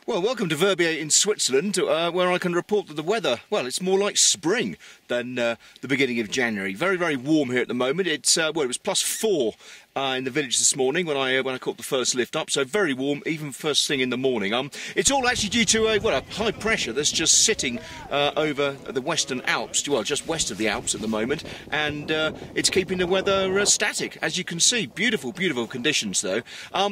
Well, welcome to Verbier in Switzerland, where I can report that the weather, well, it's more like spring than the beginning of January. Very, very warm here at the moment. It's well, it was +4 in the village this morning when I caught the first lift up, so very warm even first thing in the morning. It's all actually due to a high pressure that's just sitting over the Western Alps, well, just west of the Alps at the moment, and it's keeping the weather static, as you can see. Beautiful, beautiful conditions though.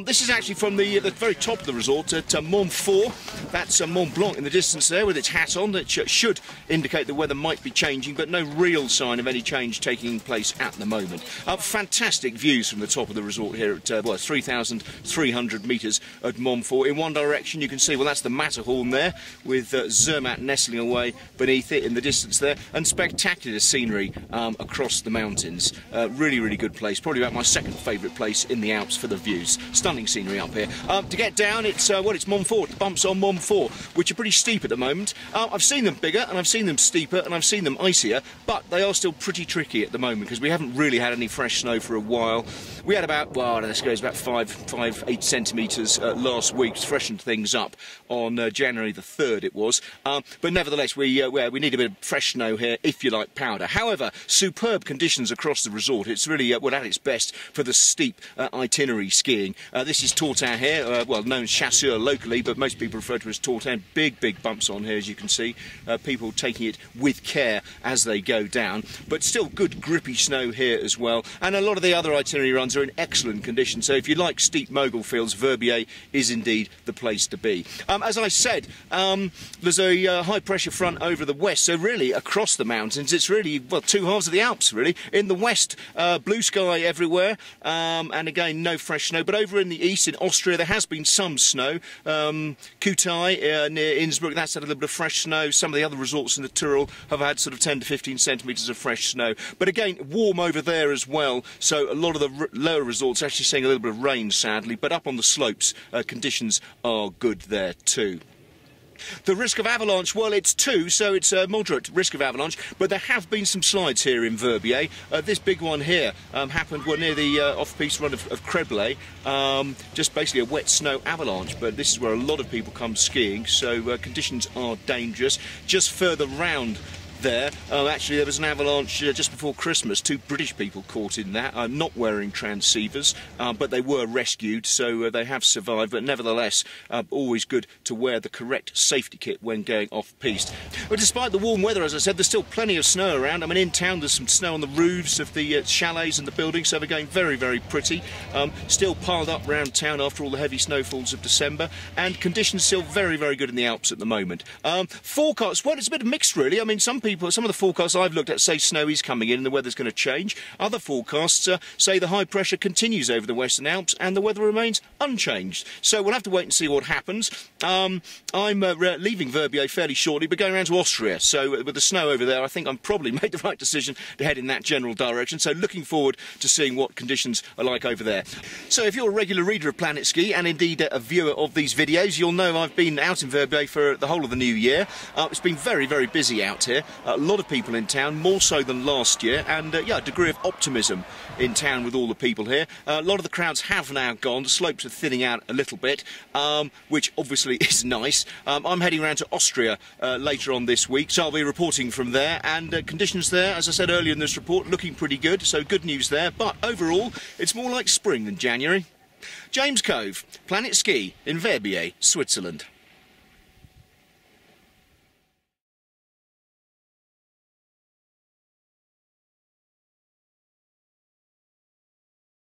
This is actually from the very top of the resort at Mont Fort. That's Mont Blanc in the distance there with its hat on. That should indicate the weather might be changing, but no real sign of any change taking place at the moment. Fantastic views from the top of the resort here at well, 3,300 metres at Mont Fort. In one direction you can see, well, that's the Matterhorn there with Zermatt nestling away beneath it in the distance there, and spectacular scenery across the mountains. Really, really good place. Probably about my second favourite place in the Alps for the views. Stunning scenery up here. To get down, it's it's Mont Fort. The bumps on Mont Fort, which are pretty steep at the moment. I've seen them bigger and I've seen them steeper and I've seen them icier, but they are still pretty tricky at the moment because we haven't really had any fresh snow for a while. We had about, well, this goes about 8 centimetres last week, to freshen things up on January the 3rd it was. But nevertheless, we need a bit of fresh snow here, if you like powder. However, superb conditions across the resort. It's really well, at its best for the steep itinerary skiing. This is Tortin here, well, known as Chasseur locally, but most people refer to it as Tortin. Big, big bumps on here, as you can see. People taking it with care as they go down, but still good grippy snow here as well. And a lot of the other itinerary runs are in excellent condition, so if you like steep mogul fields, Verbier is indeed the place to be. As I said, there's a high pressure front over the west, so really across the mountains it's really, well, two halves of the Alps really. In the west, blue sky everywhere, and again no fresh snow, but over in the east, in Austria, there has been some snow. Kutai near Innsbruck, that's had a little bit of fresh snow. Some of the other resorts in the Tyrol have had sort of 10 to 15 centimetres of fresh snow, but again warm over there as well, so a lot of the lower resorts actually seeing a little bit of rain sadly, but up on the slopes conditions are good there too. The risk of avalanche, well, it's 2, so it's a moderate risk of avalanche, but there have been some slides here in Verbier. This big one here happened near the off-piste run of Creblay, just basically a wet snow avalanche, but this is where a lot of people come skiing, so conditions are dangerous. Just further round there, actually there was an avalanche just before Christmas. 2 British people caught in that, not wearing transceivers, but they were rescued, so they have survived. But nevertheless, always good to wear the correct safety kit when going off-piste. But despite the warm weather, as I said, there's still plenty of snow around. I mean, in town there's some snow on the roofs of the chalets and the buildings, so they're going very, very pretty. Still piled up around town after all the heavy snowfalls of December, and conditions still very, very good in the Alps at the moment. Forecast, well, it's a bit mixed really. I mean, some of the forecasts I've looked at say snow is coming in and the weather's going to change. Other forecasts say the high pressure continues over the Western Alps and the weather remains unchanged. So we'll have to wait and see what happens. I'm leaving Verbier fairly shortly, but going around to Austria. So with the snow over there, I think I'm probably made the right decision to head in that general direction. So looking forward to seeing what conditions are like over there. So if you're a regular reader of PlanetSKI and indeed a viewer of these videos, you'll know I've been out in Verbier for the whole of the new year. It's been very, very busy out here. A lot of people in town, more so than last year, and yeah, a degree of optimism in town with all the people here. A lot of the crowds have now gone. The slopes are thinning out a little bit, which obviously is nice. I'm heading around to Austria later on this week, so I'll be reporting from there, and conditions there, as I said earlier in this report, looking pretty good, so good news there, but overall it's more like spring than January. James Cove, PlanetSKI in Verbier, Switzerland.